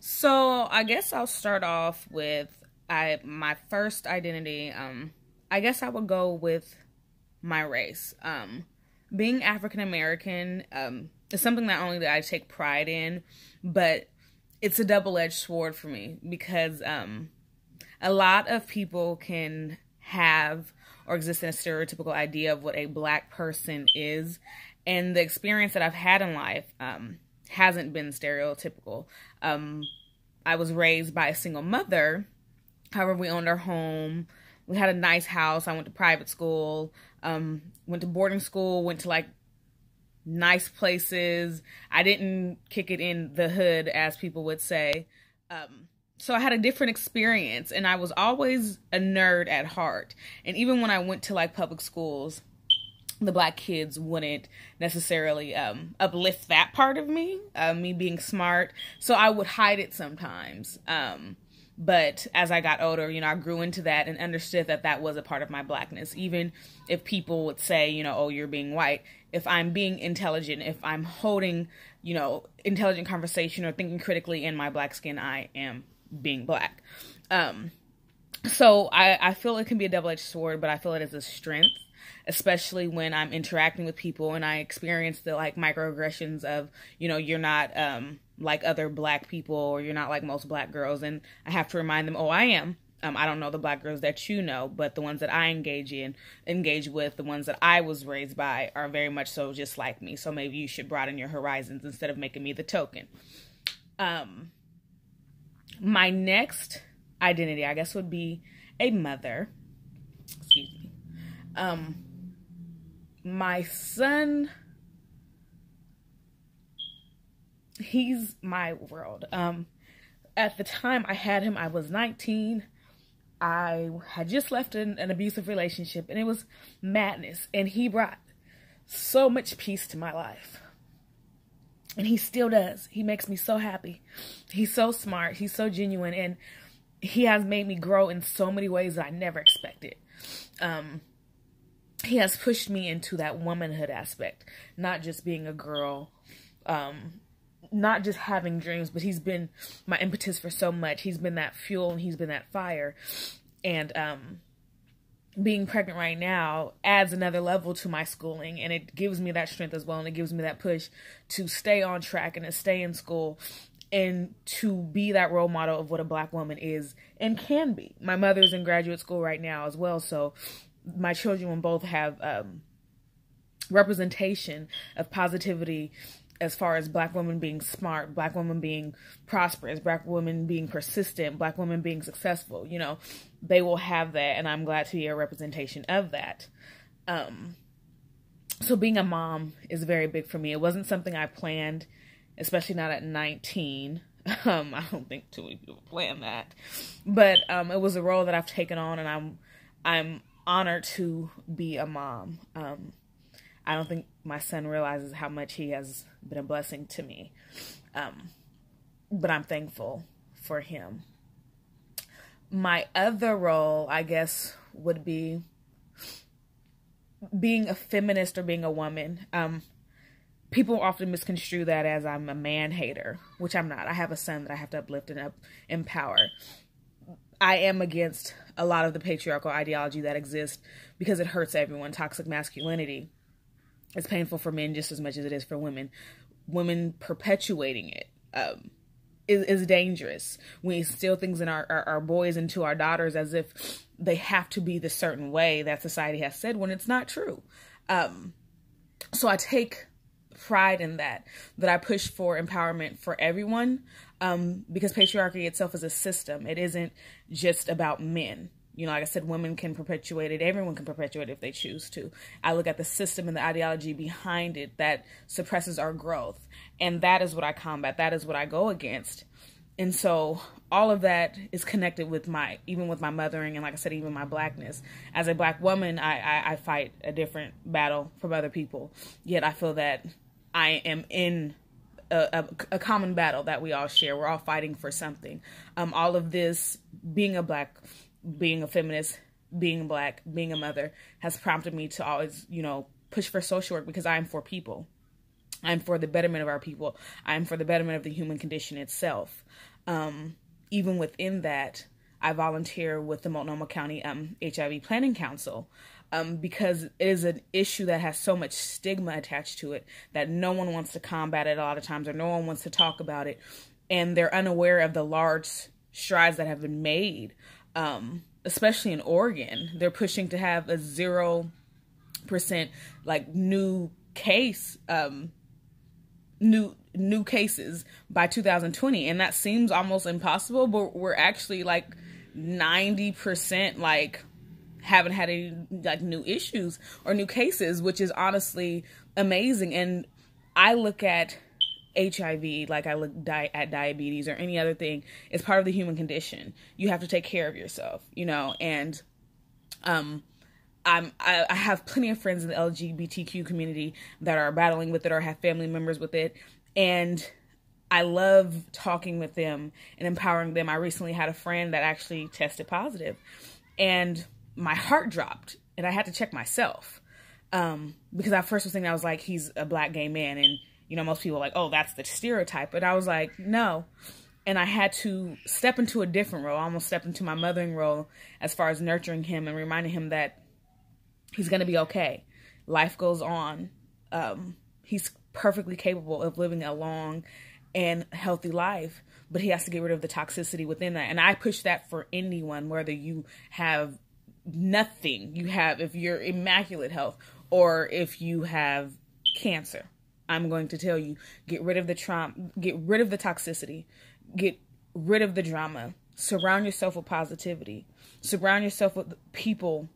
So I guess I'll start off with my first identity. I guess I would go with my race. Being African American is something not only that I take pride in, but it's a double-edged sword for me because a lot of people can have or exist in a stereotypical idea of what a black person is, and the experience that I've had in life hasn't been stereotypical. I was raised by a single mother. However, we owned our home. We had a nice house. I went to private school, went to boarding school, went to like nice places. I didn't kick it in the hood, as people would say. So I had a different experience, and I was always a nerd at heart. And even when I went to like public schools, the black kids wouldn't necessarily uplift that part of me, me being smart. So I would hide it sometimes. But as I got older, I grew into that and understood that that was a part of my blackness. Even if people would say, oh, you're being white. If I'm being intelligent, if I'm holding, intelligent conversation or thinking critically in my black skin, I am being black. So I feel it can be a double-edged sword, but I feel it is a strength, especially when I'm interacting with people and I experience the like microaggressions of, you're not like other black people, or you're not like most black girls. And I have to remind them, oh, I am. I don't know the black girls that you know, but the ones that I engage with, the ones that I was raised by are very much so just like me. So maybe you should broaden your horizons instead of making me the token. My next identity, I guess, would be a mother. Excuse me. My son, he's my world. At the time I had him, I was 19. I had just left an abusive relationship, and it was madness. And he brought so much peace to my life. And he still does. He makes me so happy. He's so smart. He's so genuine. And he has made me grow in so many ways that I never expected. He has pushed me into that womanhood aspect, not just being a girl, not just having dreams, but he's been my impetus for so much. He's been that fuel and he's been that fire. And being pregnant right now adds another level to my schooling, and it gives me that strength as well, and it gives me that push to stay on track and to stay in school and to be that role model of what a black woman is and can be. My mother's in graduate school right now as well, so my children will both have representation of positivity as far as black women being smart, black women being prosperous, black women being persistent, black women being successful. They will have that, and I'm glad to be a representation of that. So being a mom is very big for me. It wasn't something I planned, especially not at 19. I don't think too many people plan that, but it was a role that I've taken on, and I'm honored to be a mom. I don't think my son realizes how much he has been a blessing to me, but I'm thankful for him. My other role, I guess, would be being a feminist or being a woman. People often misconstrue that as I'm a man hater, which I'm not. I have a son that I have to uplift and empower. I am against a lot of the patriarchal ideology that exists because it hurts everyone. Toxic masculinity is painful for men just as much as it is for women. Women perpetuating it is dangerous. We instill things in our boys and to our daughters as if they have to be the certain way that society has said when it's not true. So I take pride in that I push for empowerment for everyone, because patriarchy itself is a system. It isn't just about men. Like I said, women can perpetuate it. Everyone can perpetuate it if they choose to. I look at the system and the ideology behind it that suppresses our growth. And that is what I combat. That is what I go against. And so all of that is connected with even with my mothering, and like I said, even my blackness. As a black woman, I fight a different battle from other people. Yet I feel that I am in a common battle that we all share. We're all fighting for something. All of this, being a feminist, being black, being a mother, has prompted me to always, push for social work, because I am for people. I'm for the betterment of our people. I'm for the betterment of the human condition itself. Even within that, I volunteer with the Multnomah County HIV Planning Council, because it is an issue that has so much stigma attached to it that no one wants to combat it a lot of times, or no one wants to talk about it. And they're unaware of the large strides that have been made, especially in Oregon. They're pushing to have a 0% like new cases by 2020. And that seems almost impossible, but we're actually like 90% like haven't had any like new issues or new cases, which is honestly amazing. And I look at HIV like I look at diabetes or any other thing. It's part of the human condition. You have to take care of yourself, you know. And I have plenty of friends in the LGBTQ community that are battling with it or have family members with it, and I love talking with them and empowering them. I recently had a friend that actually tested positive, and my heart dropped, and I had to check myself, because at first was thinking, I was like, he's a Black gay man, and you know, most people are like, oh, that's the stereotype, but I was like, no. And I had to step into a different role, almost step into my mothering role, as far as nurturing him and reminding him that he's going to be okay. Life goes on. He's perfectly capable of living a long and healthy life, but he has to get rid of the toxicity within that. And I push that for anyone, whether you have nothing, if you're immaculate health, or if you have cancer. I'm going to tell you, get rid of the trauma, get rid of the toxicity, get rid of the drama, surround yourself with positivity, surround yourself with people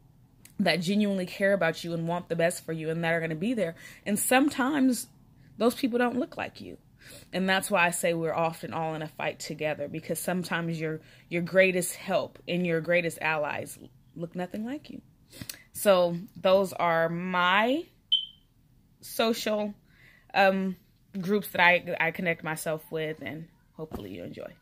that genuinely care about you and want the best for you and that are going to be there. And sometimes those people don't look like you. And that's why I say we're often all in a fight together, because sometimes your greatest help and your greatest allies look nothing like you. So those are my social groups that I connect myself with, and hopefully you enjoy.